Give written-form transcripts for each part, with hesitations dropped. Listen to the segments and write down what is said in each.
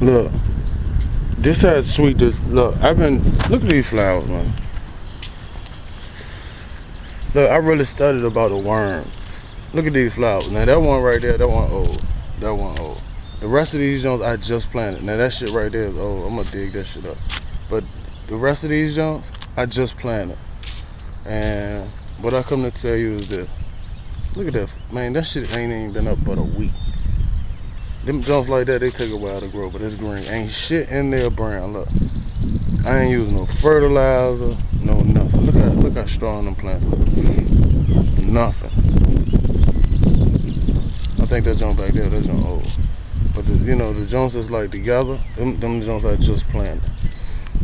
Look, this has sweet. Look, look at these flowers, man. Look, I really studied about the worm. Look at these flowers. Now that one right there, that one old. That one old. The rest of these joints I just planted. Now that shit right there is old. I'm gonna dig that shit up. But the rest of these joints I just planted. And what I come to tell you is this. Look at that. Man, that shit ain't even been up but a week. Them joints like that, they take a while to grow, but it's green. Ain't shit in there brown. Look. I ain't using no fertilizer, no nothing. Look how strong them plants look. Nothing. I think that joint back there, that joint old. But the joints that's like together, them joints I just planted.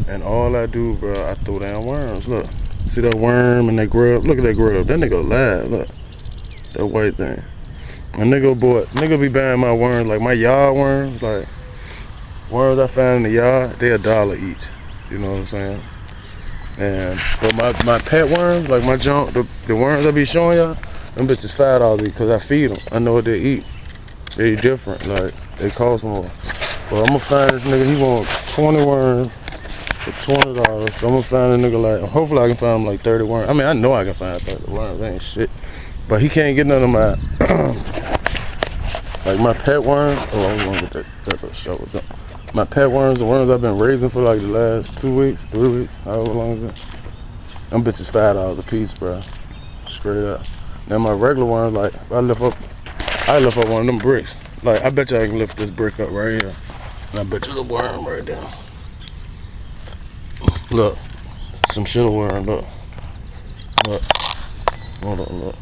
And all I do, bro, I throw down worms. Look. See that worm and that grub? Look at that grub. That nigga alive. Look. That white thing. A nigga be buying my worms, like my yard worms, like worms I found in the yard, they $1 each. You know what I'm saying? But my pet worms, like my junk, the worms I be showing y'all, them bitches $5 each, cause I feed them. I know what they eat. They different, like they cost more. But I'm gonna find this nigga. He want 20 worms for $20. So I'm gonna find a nigga like. Hopefully I can find him like 30 worms. I mean I know I can find 30 worms. That ain't shit. But he can't get none of my like my pet worms. Oh, I'm gonna get that shovel. My pet worms, the worms I've been raising for like the last 2 weeks, 3 weeks, however long it's been. Them bitches $5 a piece, bro. Straight up. Now my regular worms, like I lift up one of them bricks. Like I bet you I can lift this brick up right here. And I bet you the worm right there. Look, some shit of worm. Look. Hold on, look.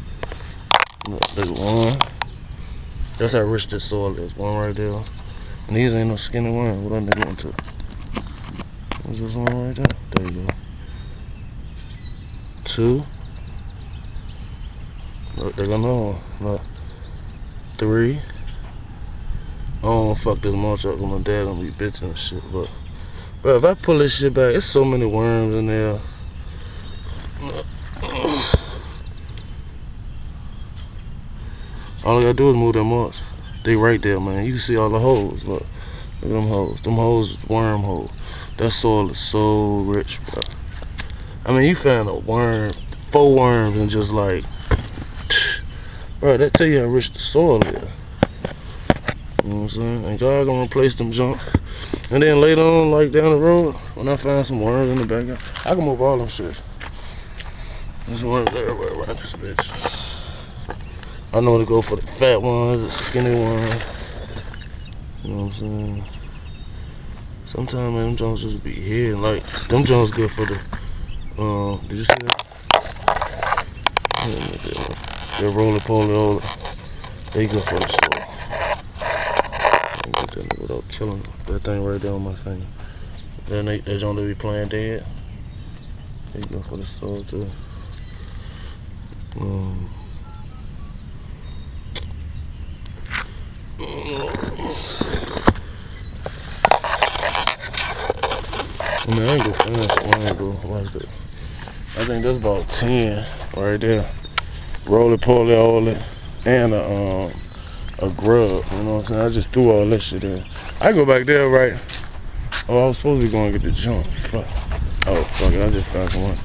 Look, there's one. That's how rich this soil is. One right there. And these ain't no skinny worms. What I'm going to? What's this one right there? There you go. 2. Look, there go another one. Look. 3. I don't fuck this mulch up, cause my dad gonna be bitching and shit. But if I pull this shit back, it's so many worms in there. All I gotta do is move them mulch. They right there, man. You can see all the holes. Look at them holes. Them holes is worm holes. That soil is so rich, bro. I mean, you found a worm, 4 worms, and just like, bro, that tell you how rich the soil is. You know what I'm saying? And God gonna replace them junk. And then later on, like down the road, when I find some worms in the backyard, I can move all them shit. There's worms everywhere around this bitch. I know to go for the fat ones, the skinny ones. You know what I'm saying? Sometimes, man, them joints just be here. Like, them joints good for the, did you see that? They're roly-poly. They good for the soil. I get that nigga without killing him. That thing right there on my finger. That joint they be playing dead. They good for the soil, too. I mean, I ain't go finish one, bro. Watch that. I think that's about 10 right there. Roly-poly, all it, and a grub. You know what I'm saying? I just threw all that shit in. I go back there, right? Oh, I was supposed to be going to get the junk. Fuck. Oh, fuck it. I just found some one.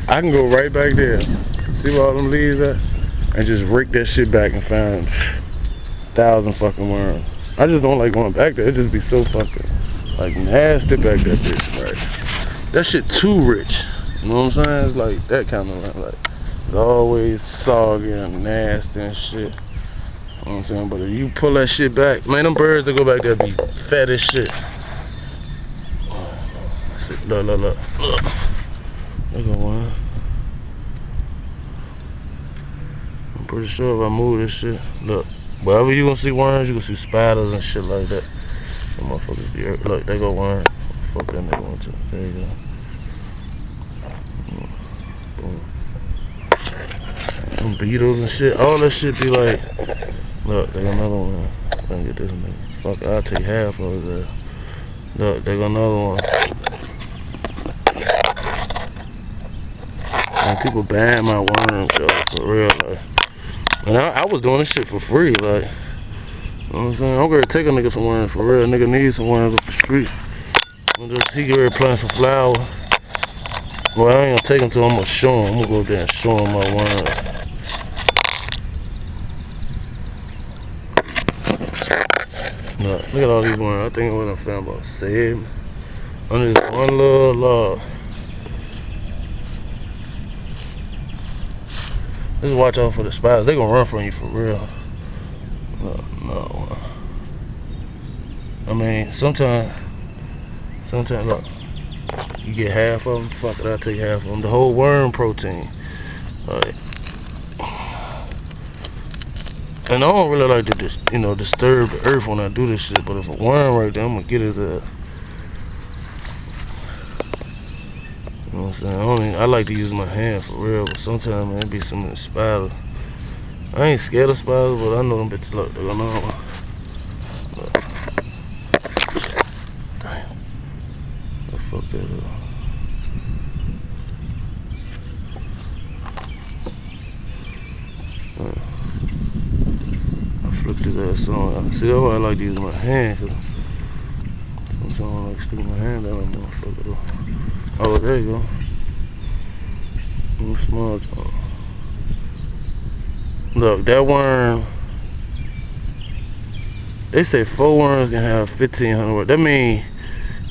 I can go right back there. See where all them leaves at? And just rake that shit back and find 1,000 fucking worms. I just don't like going back there. It just be so fucking like nasty back that bitch, right? That shit too rich. You know what I'm saying? It's like that kind of like it's always soggy and nasty and shit. You know what I'm saying? But if you pull that shit back, man, them birds that go back there be fat as shit. Look. Look at one. I'm pretty sure if I move this shit, look. Wherever you gonna see worms, you gonna see spiders and shit like that. Them motherfuckers be hurt. Look, they go worm. Fuck that nigga one too. There you go. Boom. Some beetles and shit. All that shit be like. Look, they got another one. I'm gonna get this nigga. Fuck, I'll take half of his ass. Look, they got another one. Man, people ban my worms, yo, for real, like. And I was doing this shit for free, like. You know what I'm saying? I'm gonna take a nigga some worms for real. Nigga needs some worms up the street. He get ready to plant some flowers. Well, I ain't gonna take him till I'm gonna show him. I'm gonna go there and show him my worms. Look at all these worms. I think what I found about 7 under this one little log. Just watch out for the spiders. They gonna run from you for real. No. I mean, sometimes look, you get half of them. Fuck it, I'll take half of them. The whole worm protein. Alright. And I don't really like to disturb the earth when I do this shit. But if a worm right there, I'm gonna get it there. You know what I'm saying? I like to use my hand for real, but sometimes man, it be some of the spiders. I ain't scared of spiders, but I know them bitches look. They're gonna know. Damn. I fucked that up. I flipped his ass on. See, that's why I like to use my hand. Cause sometimes I like sticking my hand down that motherfucker. Oh, there you go. Small joint. Look, that worm. They say 4 worms can have 1,500 worms. That means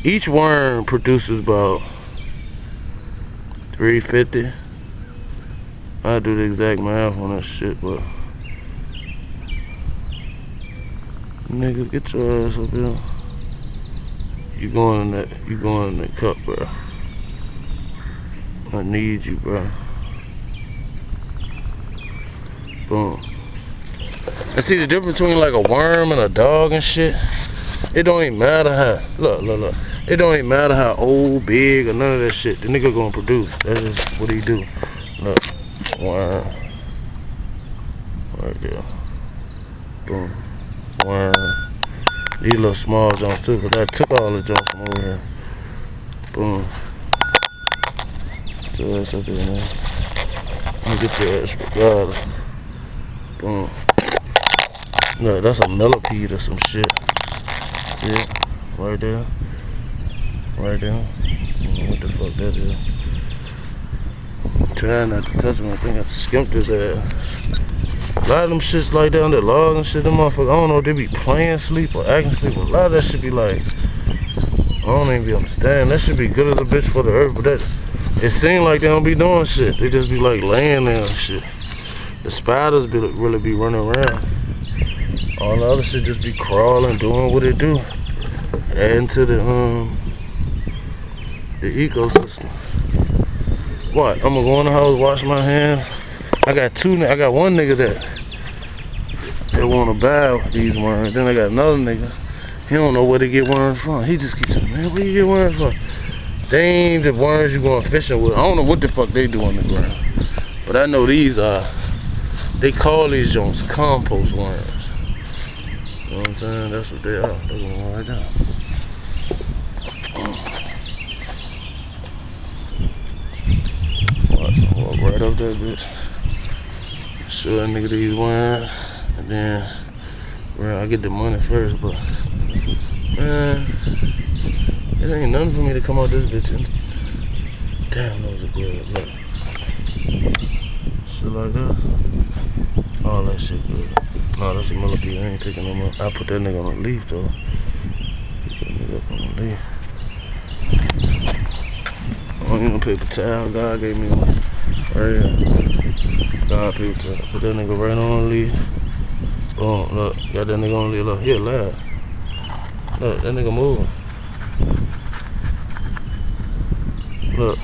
each worm produces about 350. I do the exact math on that shit, but nigga, get your ass up here. You going in that cup, bro. I need you, bro. Boom. And see the difference between like a worm and a dog and shit? It don't even matter how, look. It don't even matter how old, big, or none of that shit. The nigga gonna produce. That's just what he do. Look, worm. Right there. Boom. Worm. These little small jumps too, cause I took all the jumps from over here. Boom. Get your ass up there, man. Let me get your ass regardless. Boom. Look, that's a millipede or some shit. Yeah, right there. Right there. I don't know what the fuck that is. Try not to touch him. I think I skimped his ass. A lot of them shits like down there, logs and shit, them motherfuckers, I don't know if they be playing sleep or acting sleep. A lot of that shit be like, I don't even be understanding. That should be good as a bitch for the earth, but that, it seems like they don't be doing shit. They just be like laying there and shit. The spiders really be running around. All the other shit just be crawling, doing what it do, adding to the ecosystem. What? I'm gonna go in the house, wash my hands. I got one nigga that wanna buy these worms. Then I got another nigga. He don't know where to get worms from. He just keeps saying, man, where you get worms from? They ain't the worms you going fishing with. I don't know what the fuck they do on the ground, but I know these are. They call these joints compost worms. You know what I'm saying? That's what they are. They're going right down. Walk right up there, bitch. Show that nigga these worms, and then I get the money first. But man, it ain't nothing for me to come out this bitch and damn, those are good. Look, shit like that. All that shit good. No, that's a millipede. I ain't taking no more. I put that nigga on a leaf though. Put that nigga up on a leaf. I don't even paper towel. God gave me one. Right here. God paper towel. Put that nigga right on the leaf. Boom. Look. Got that nigga on the leaf. Look. He alive. Look. That nigga moving. Look.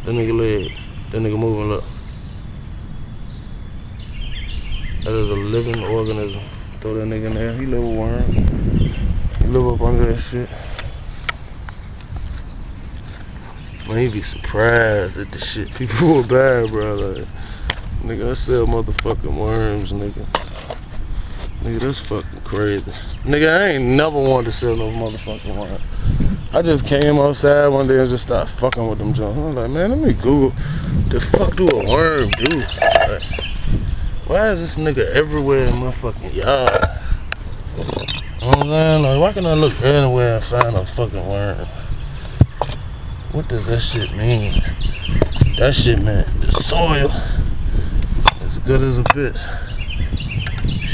That nigga leg. That nigga moving. Look. That is a living organism. Throw that nigga in there. He live a worm. He live up under that shit. Man, he be surprised at the shit people will buy, bro. Like, nigga, I sell motherfucking worms, nigga. Nigga, that's fucking crazy. Nigga, I ain't never wanted to sell no motherfucking worms. I just came outside one day and just started fucking with them junk. I'm like, man, let me Google the fuck do a worm do? Like, Why is this nigga everywhere in my fucking yard? You know what I'm saying? Like, why can I look anywhere and find a fucking worm? What does that shit mean? That shit meant the soil as good as a bitch.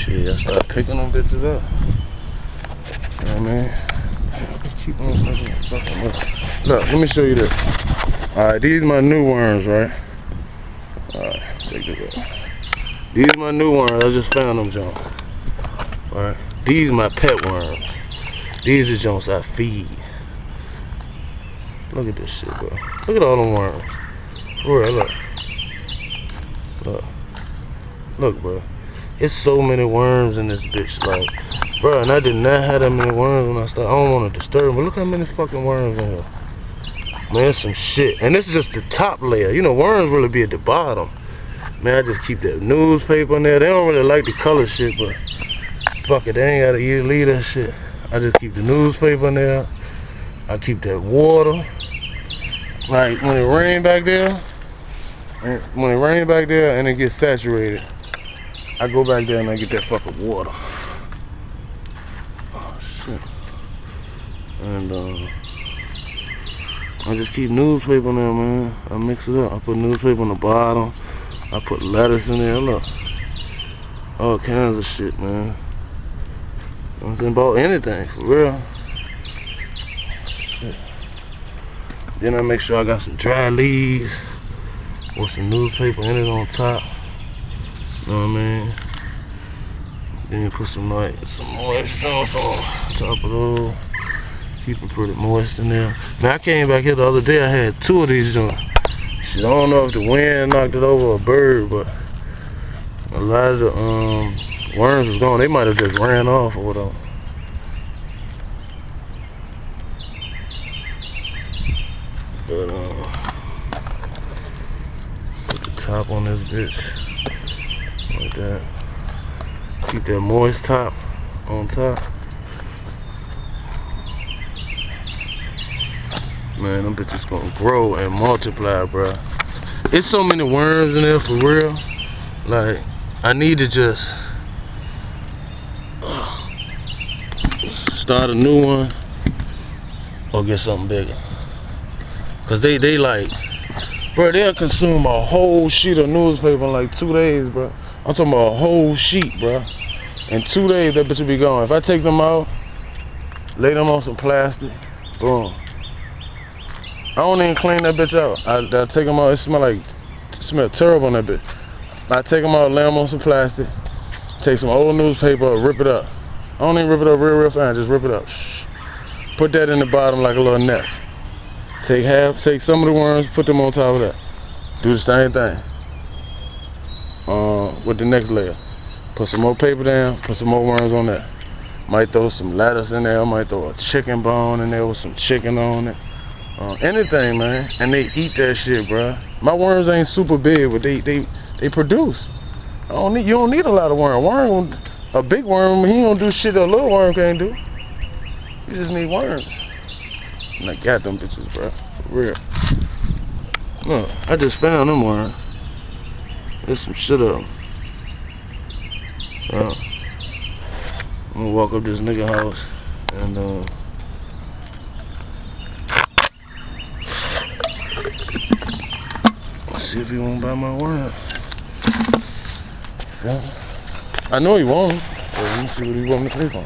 Shit, I start picking them bitches up. You know what I mean? Keep on fucking up. Look, let me show you this. Alright, these my new worms, right? Alright, check this out. These my new worms. I just found them, John. Alright, these my pet worms. These are Jones I feed. Look at this shit, bro. Look at all them worms. For real, look. Look. Look, bro. It's so many worms in this bitch, like, bro, and I did not have that many worms when I started. I don't want to disturb them, but look how many fucking worms in here. Man, some shit. And this is just the top layer. You know, worms really be at the bottom. Man, I just keep that newspaper in there. They don't really like the color shit, but fuck it, they ain't gotta leave that shit. I just keep the newspaper in there. I keep that water. Like, when it rain back there, and it gets saturated, I go back there and I get that fucking water. Oh shit. And I just keep newspaper in there, man. I mix it up. I put newspaper on the bottom. I put lettuce in there. Look. All kinds of shit, man. I'm saying about anything, for real. Shit. Then I make sure I got some dry leaves with some newspaper in it on top. You know what I mean? Then you put some moist stuff on top of those. Keep it pretty moist in there. Now I came back here the other day. I had 2 of these joints. Shit, I don't know if the wind knocked it over or a bird, but a lot of the worms was gone. They might have just ran off or whatever. But put the top on this bitch like that. Keep that moist top on top. Man, them bitches gonna grow and multiply, bro. It's so many worms in there, for real. Like, I need to just start a new one or get something bigger. Cause they like, bro, they'll consume a whole sheet of newspaper in like 2 days, bro. I'm talking about a whole sheet, bro. In 2 days, that bitch will be gone. If I take them out, lay them on some plastic, boom. I don't even clean that bitch out. I take them out. It smell terrible on that bitch. I take them out, lay them on some plastic, take some old newspaper, rip it up. I don't even rip it up real fine. Just rip it up. Put that in the bottom like a little nest. Take some of the worms, put them on top of that. Do the same thing. With the next layer. Put some more paper down, put some more worms on that. Might throw some lettuce in there, might throw a chicken bone in there with some chicken on it. Anything, man. And they eat that shit, bro. My worms ain't super big, but they produce. You don't need a lot of worms. A big worm, he don't do shit that a little worm can't do. You just need worms. And I got them bitches, bro. For real. Look, I just found them worms. There's some shit up. I'm gonna walk up this nigga house and see if he won't buy my worm. So, I know he won't, but let me see what he want me to pay for.